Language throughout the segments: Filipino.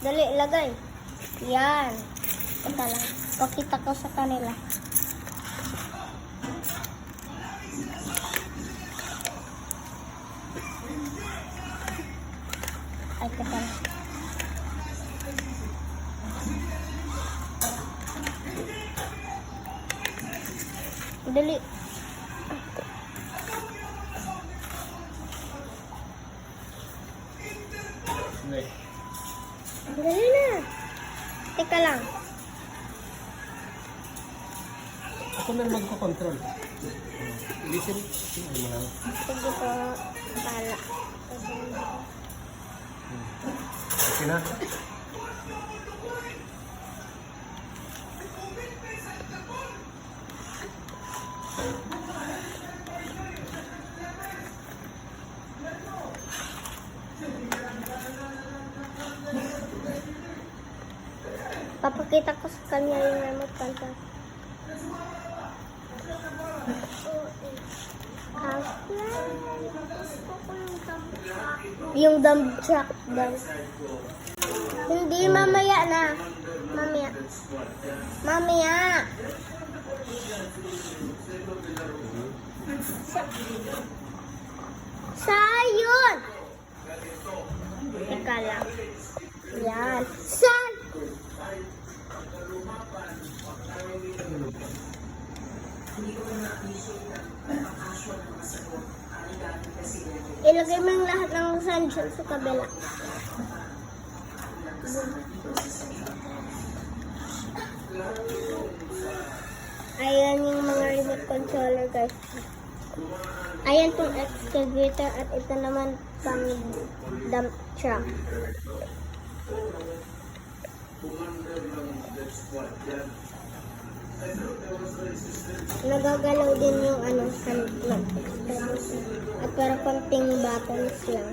Dali, lagay. Yan. Teka lang. Pakita ko sa kanila. Ay, teka lang. Dali. Dali na. Teka lang. Ako na magko-control. Listen. Ano lang? Sige po. Pala. Okay na. Papakita ko sa kanya yung remote control. Yung dump truck daw. Hindi, mamaya na. Mamaya. Mamaya. Sayun! Teka lang. Yan. Saan? Ilagay mo yung lahat ng sandal sa kabila. Ayan yung mga remote controller, guys. Ayan tong excavator at ito naman pang dump truck. Nagagalaw din yung handle. At para konting buttons lang.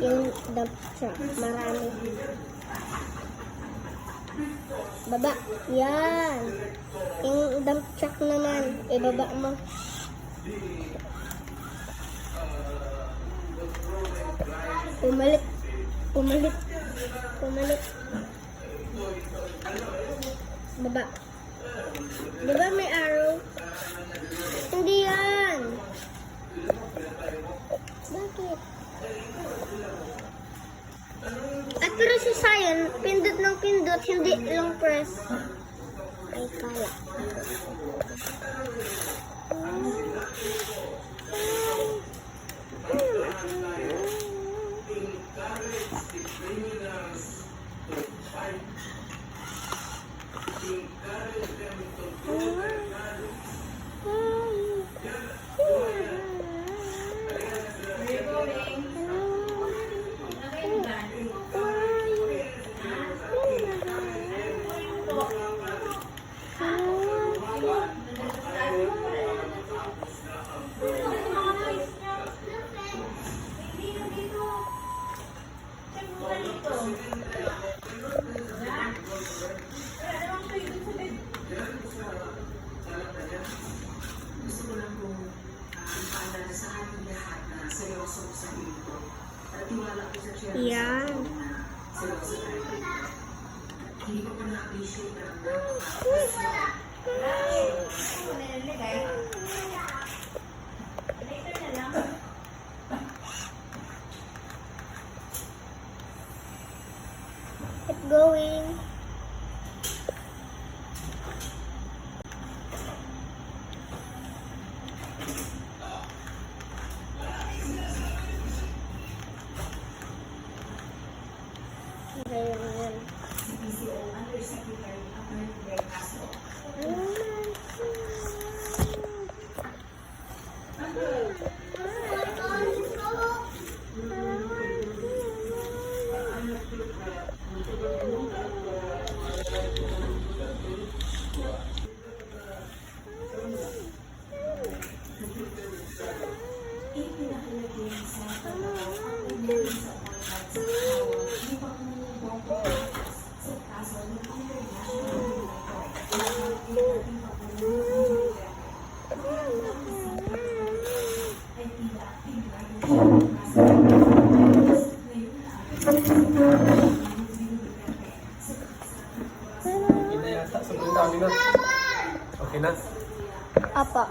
Yung dump truck. Marami. Baba. Yan. Yung dump truck naman. Ibaba mo. Pumalit. Pumalit. Pumalit. Baba. Diba may arrow? Hindi yan. Bakit? At pero sa Sayan, pindot ng pindot, hindi long press. Ay, kaya. Yan. Keep going. yata. Sobrang dami na. Okay na? Apa.